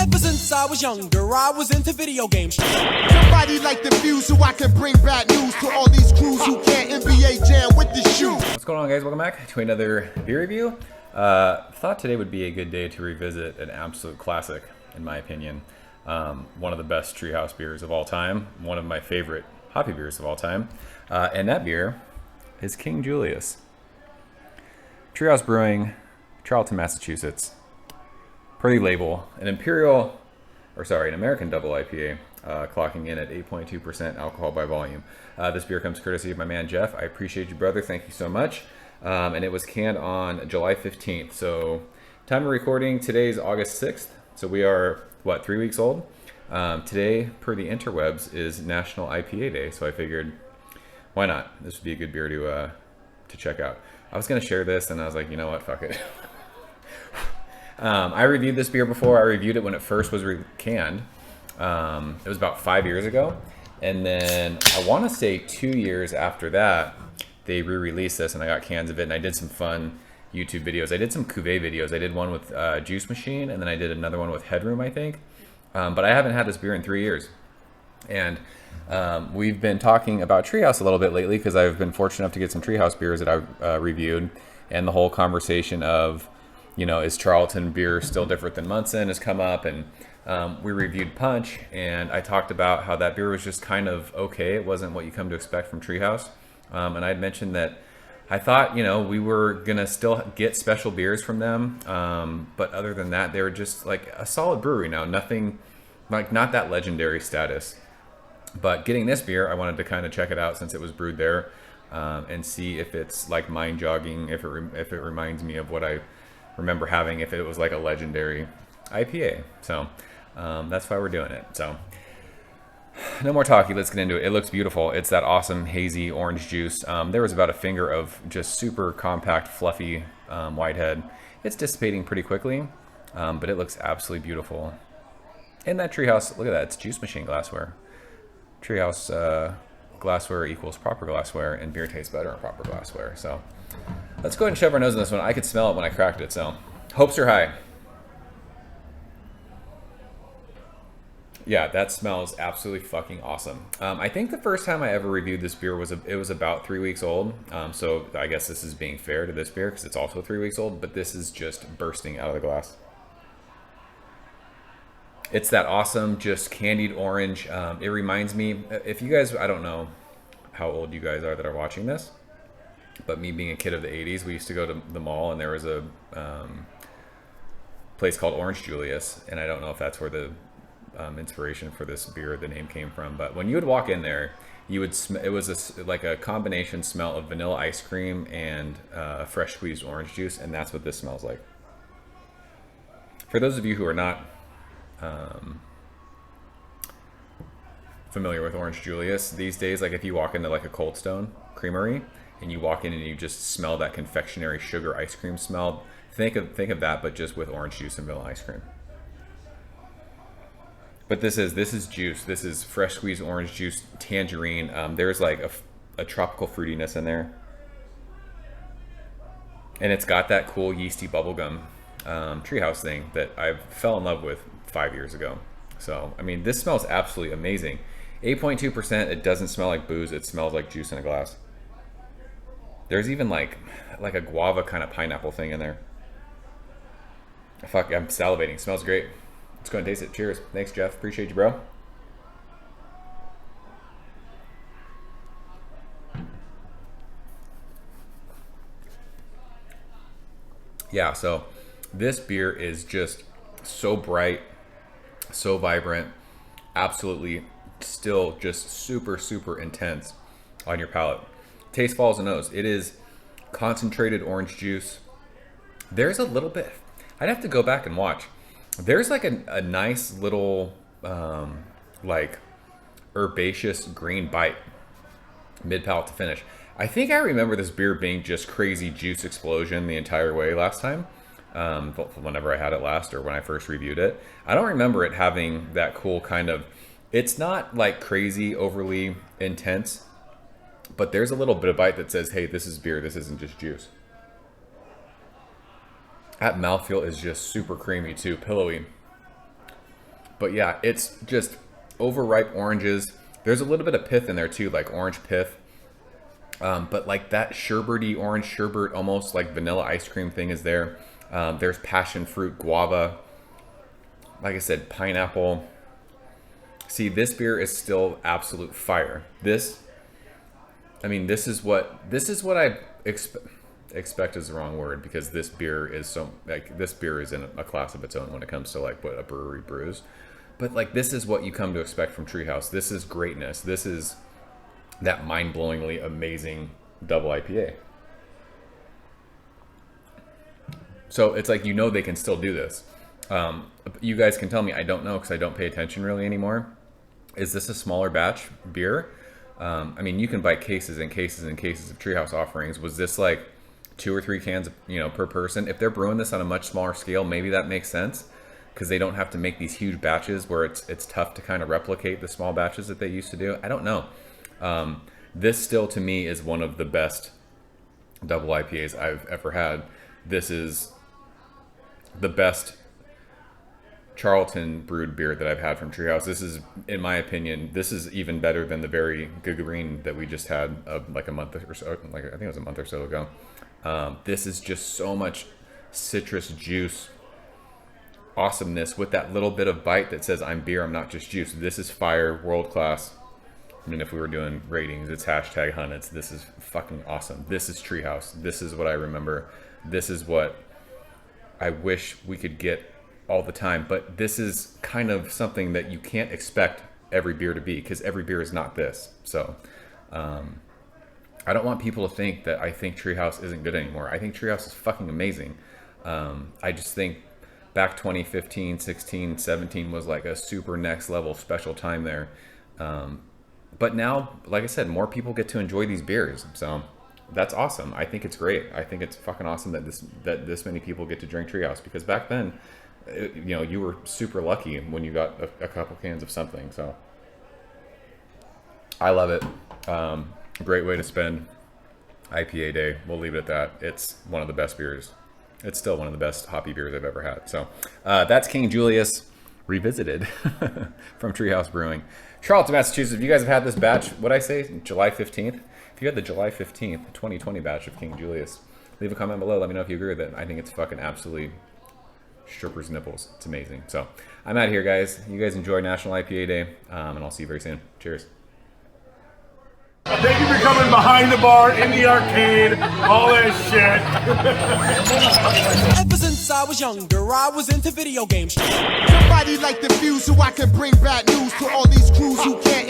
Ever since I was younger, I was into video games. Somebody like the fuse so I can bring bad news to all these crews who can't NBA jam with the shoe. What's going on, guys? Welcome back to another beer review. Thought today would be a good day to revisit an absolute classic, in my opinion. One of the best treehouse beers of all time. One of my favorite hoppy beers of all time. And that beer is King Julius. Treehouse Brewing, Charlton, Massachusetts. Per the label, an American double IPA, clocking in at 8.2% alcohol by volume. This beer comes courtesy of my man Geoff. I appreciate you, brother. Thank you so much. And it was canned on July 15th. So time of recording, today's August 6th. So we are, what, 3 weeks old? Today, per the interwebs, is National IPA Day. So I figured, why not? This would be a good beer to check out. I was going to share this, and I was like, you know what, fuck it. I reviewed this beer before. I reviewed it when it first was canned. It was about 5 years ago. And then I want to say 2 years after that, they re-released this, and I got cans of it, and I did some fun YouTube videos. I did some cuvee videos. I did one with Juice Machine, and then I did another one with Headroom, I think. But I haven't had this beer in 3 years. And we've been talking about Treehouse a little bit lately because I've been fortunate enough to get some Treehouse beers that I've reviewed. And the whole conversation of, you know, is Charlton beer still different than Munson has come up. And we reviewed Punch, and I talked about how that beer was just kind of okay. It wasn't what you come to expect from Treehouse. And I'd mentioned that I thought, you know, we were going to still get special beers from them. But other than that, they were just like a solid brewery now. Nothing, like not that legendary status. But getting this beer, I wanted to kind of check it out since it was brewed there, and see if it's like mind jogging, if it reminds me of what I remember having, if it was like a legendary IPA. So that's why we're doing it. So no more talking, let's get into it. It looks beautiful. It's that awesome hazy orange juice. There was about a finger of just super compact, fluffy whitehead. It's dissipating pretty quickly, but it looks absolutely beautiful. And that Treehouse, look at that, it's Juice Machine glassware. Treehouse glassware equals proper glassware, and beer tastes better in proper glassware. So let's go ahead and shove our nose in this one. I could smell it when I cracked it, so hopes are high. Yeah, that smells absolutely fucking awesome. I think the first time I ever reviewed this beer was about 3 weeks old. So I guess this is being fair to this beer because it's also 3 weeks old, but this is just bursting out of the glass. It's that awesome, just candied orange. It reminds me, if you guys, I don't know how old you guys are that are watching this, but me being a kid of the 80s, we used to go to the mall, and there was a place called Orange Julius, and I don't know if that's where the inspiration for this beer, the name came from, but when you would walk in there, you would it was like a combination smell of vanilla ice cream and fresh squeezed orange juice, and that's what this smells like. For those of you who are not familiar with Orange Julius, these days, like if you walk into like a Cold Stone creamery and you walk in and you just smell that confectionery sugar ice cream smell, think of that, but just with orange juice and vanilla ice cream. But this is juice. This is fresh squeezed orange juice, tangerine. There's like a tropical fruitiness in there, and it's got that cool yeasty bubblegum Treehouse thing that I fell in love with 5 years ago. So I mean, this smells absolutely amazing. 8.2%. It doesn't smell like booze. It smells like juice in a glass. There's even like a guava kind of pineapple thing in there. Fuck, I'm salivating. It smells great. Let's go and taste it. Cheers. Thanks, Geoff. Appreciate you, bro. Yeah, so this beer is just so bright, so vibrant, absolutely still just super, super intense on your palate. Taste, follows the nose. It is concentrated orange juice. There's a little bit, I'd have to go back and watch. There's like a nice little like herbaceous green bite mid palate to finish. I think I remember this beer being just crazy juice explosion the entire way last time, whenever I had it last or when I first reviewed it. I don't remember it having that cool kind of, it's not like crazy overly intense, but there's a little bit of bite that says, hey, this is beer, this isn't just juice. That mouthfeel is just super creamy too, pillowy. But yeah, it's just overripe oranges. There's a little bit of pith in there too, like orange pith. But like that sherbety orange sherbet, almost like vanilla ice cream thing is there. There's passion fruit, guava. Like I said, pineapple. See, this beer is still absolute fire. This is what I expect is the wrong word, because this beer is so, like, this beer is in a class of its own when it comes to like what a brewery brews. But like, this is what you come to expect from Treehouse. This is greatness. This is that mind-blowingly amazing double IPA. So it's like, they can still do this. You guys can tell me, I don't know, because I don't pay attention really anymore. Is this a smaller batch beer? I mean, you can buy cases and cases and cases of Treehouse offerings. Was this like 2 or 3 cans, per person? If they're brewing this on a much smaller scale, maybe that makes sense, because they don't have to make these huge batches where it's tough to kind of replicate the small batches that they used to do. I don't know. This still, to me, is one of the best double IPAs I've ever had. This is the best Charlton brewed beer that I've had from Treehouse. This is, in my opinion, this is even better than the very Gagarin that we just had like a month or so, like I think it was a month or so ago. This is just so much citrus juice awesomeness with that little bit of bite that says, I'm beer, I'm not just juice. This is fire, world class. I mean, if we were doing ratings, it's hashtag Hunnits. This is fucking awesome. This is Treehouse. This is what I remember. This is what I wish we could get all the time. But this is kind of something that you can't expect every beer to be, because every beer is not this. So I don't want people to think that I think Treehouse isn't good anymore. I think Treehouse is fucking amazing. I just think back 2015, 16, 17 was like a super next level special time there. But now, like I said, more people get to enjoy these beers. So that's awesome. I think it's great. I think it's fucking awesome that this many people get to drink Treehouse, because back then, you were super lucky when you got a couple cans of something. So I love it. Great way to spend IPA day. We'll leave it at that. It's one of the best beers. It's still one of the best hoppy beers I've ever had. So that's King Julius revisited from Treehouse Brewing. Charlton, Massachusetts. If you guys have had this batch, what'd I say? July 15th? If you had the July 15th, 2020 batch of King Julius, leave a comment below. Let me know if you agree with it. I think it's fucking absolutely strippers nipples. It's amazing. So I'm out of here, guys. You guys enjoy National IPA Day, and I'll see you very soon. Cheers. Thank you for coming behind the bar, in the arcade, all that shit. Ever since I was younger, I was into video games. Somebody like the fuse so I can bring bad news to all these crews who can't